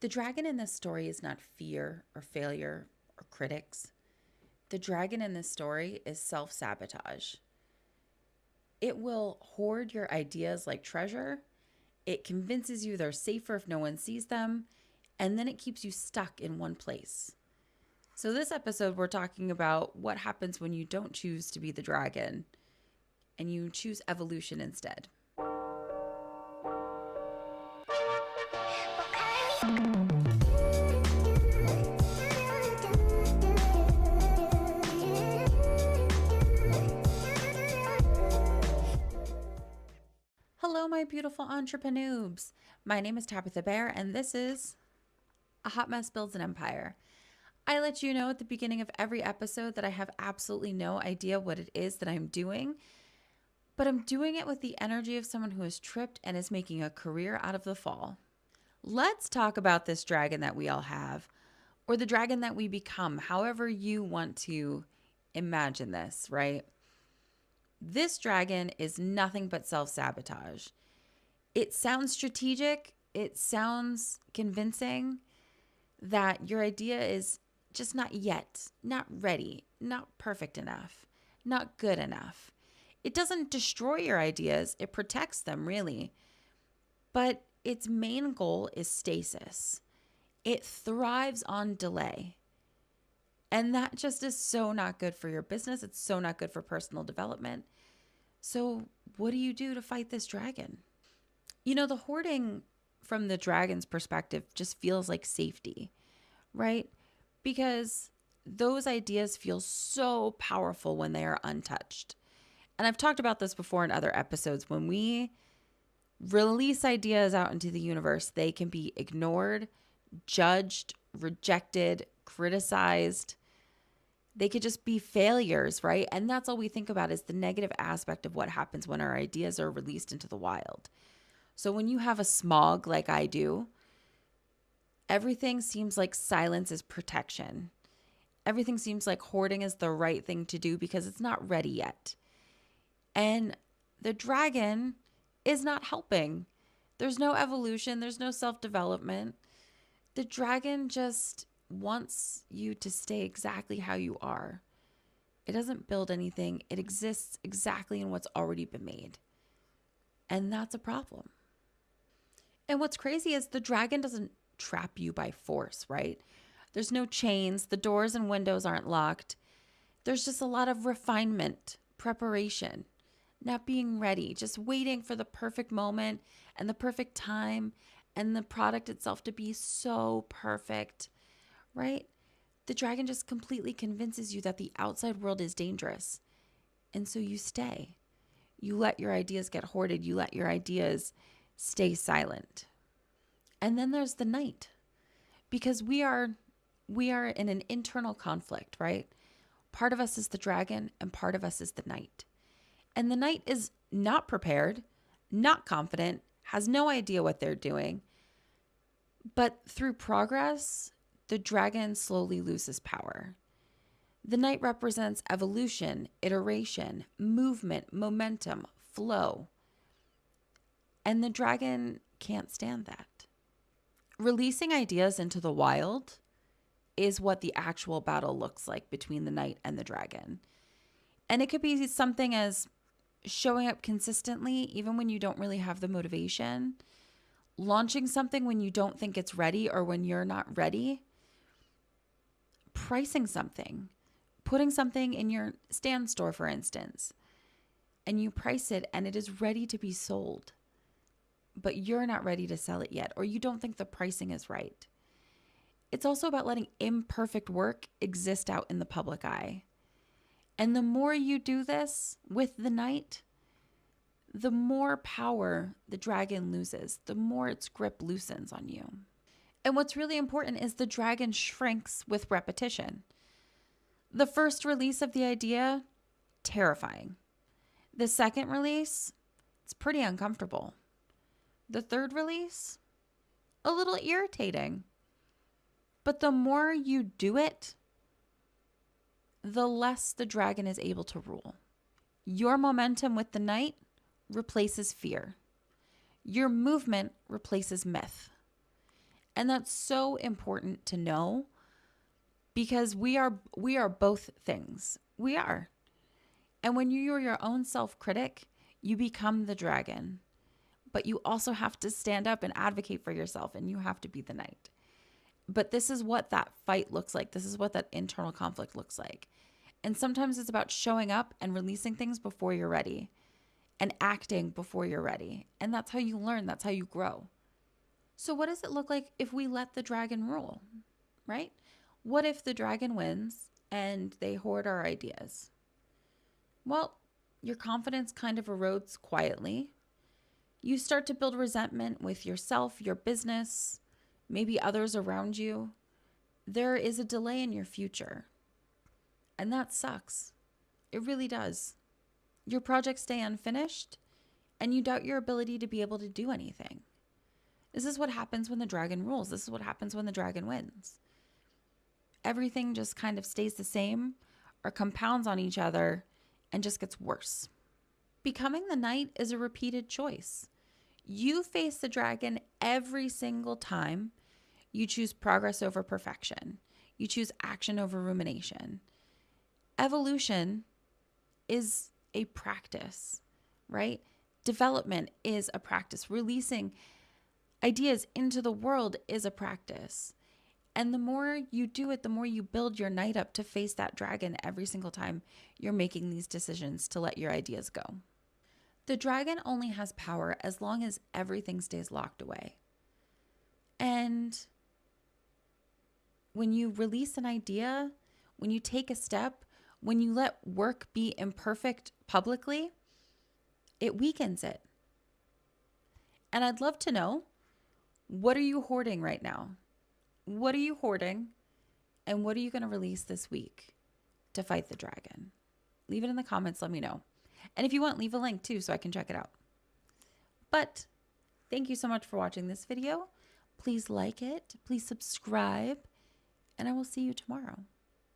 The dragon in this story is not fear or failure or critics. The dragon in this story is self sabotage. It will hoard your ideas like treasure. It convinces you they're safer if no one sees them. And then it keeps you stuck in one place. So, this episode, we're talking about what happens when you don't choose to be the dragon and you choose evolution instead. Hello, my beautiful entrepreneurs. My name is Tabitha Bear, and this is A Hot Mess Builds an Empire. I let you know at the beginning of every episode that I have absolutely no idea what it is that I'm doing, but I'm doing it with the energy of someone who has tripped and is making a career out of the fall. Let's talk about this dragon that we all have, or the dragon that we become, however you want to imagine this, right? This dragon is nothing but self-sabotage. It sounds strategic, it sounds convincing that your idea is just not yet, not ready, not perfect enough, not good enough. It doesn't destroy your ideas, it protects them, really. But its main goal is stasis. It thrives on delay. And that just is so not good for your business. It's so not good for personal development. So, what do you do to fight this dragon? You know, the hoarding from the dragon's perspective just feels like safety, right? Because those ideas feel so powerful when they are untouched. And I've talked about this before in other episodes. When we release ideas out into the universe, they can be ignored, judged, rejected, criticized. They could just be failures, right? And that's all we think about is the negative aspect of what happens when our ideas are released into the wild. So when you have a smog like I do, everything seems like silence is protection. Everything seems like hoarding is the right thing to do because it's not ready yet. And the dragon is not helping. There's no evolution, there's no self-development. The dragon just wants you to stay exactly how you are. It doesn't build anything. It exists exactly in what's already been made. And that's a problem. And what's crazy is the dragon doesn't trap you by force, right? There's no chains. The doors and windows aren't locked. There's just a lot of refinement, preparation, not being ready, just waiting for the perfect moment and the perfect time and the product itself to be so perfect, right? The dragon just completely convinces you that the outside world is dangerous. And so you stay. You let your ideas get hoarded. You let your ideas stay silent. And then there's the night. Because we are in an internal conflict, right? Part of us is the dragon and part of us is the night. And the night is not prepared, not confident, has no idea what they're doing. But through progress, the dragon slowly loses power. The night represents evolution, iteration, movement, momentum, flow. And the dragon can't stand that. Releasing ideas into the wild is what the actual battle looks like between the knight and the dragon. And it could be something as showing up consistently, even when you don't really have the motivation, launching something when you don't think it's ready or when you're not ready, pricing something, putting something in your stand store, for instance, and you price it and it is ready to be sold, but you're not ready to sell it yet, or you don't think the pricing is right. It's also about letting imperfect work exist out in the public eye. And the more you do this with the knight, the more power the dragon loses, the more its grip loosens on you. And what's really important is the dragon shrinks with repetition. The first release of the idea, terrifying. The second release, it's pretty uncomfortable. The third release, a little irritating. But the more you do it, the less the dragon is able to rule. Your momentum with the knight replaces fear. Your movement replaces myth. And that's so important to know because we are both things. We are. And when you're your own self-critic, you become the dragon. But you also have to stand up and advocate for yourself, and you have to be the knight. But this is what that fight looks like. This is what that internal conflict looks like. And sometimes it's about showing up and releasing things before you're ready and acting before you're ready. And that's how you learn, that's how you grow. So, what does it look like if we let the dragon rule, right? What if the dragon wins and they hoard our ideas? Well, your confidence kind of erodes quietly. You start to build resentment with yourself, your business, maybe others around you. There is a delay in your future. And that sucks. It really does. Your projects stay unfinished, and you doubt your ability to be able to do anything. This is what happens when the dragon rules. This is what happens when the dragon wins. Everything just kind of stays the same or compounds on each other and just gets worse. Becoming the knight is a repeated choice. You face the dragon every single time you choose progress over perfection. You choose action over rumination. Evolution is a practice, right? Development is a practice. Releasing ideas into the world is a practice. And the more you do it, the more you build your knight up to face that dragon every single time you're making these decisions to let your ideas go. The dragon only has power as long as everything stays locked away. And when you release an idea, when you take a step, when you let work be imperfect publicly, it weakens it. And I'd love to know, what are you hoarding right now? What are you hoarding? And what are you going to release this week to fight the dragon? Leave it in the comments. Let me know. And if you want, leave a link too so I can check it out. But thank you so much for watching this video. Please like it. Please subscribe. And I will see you tomorrow.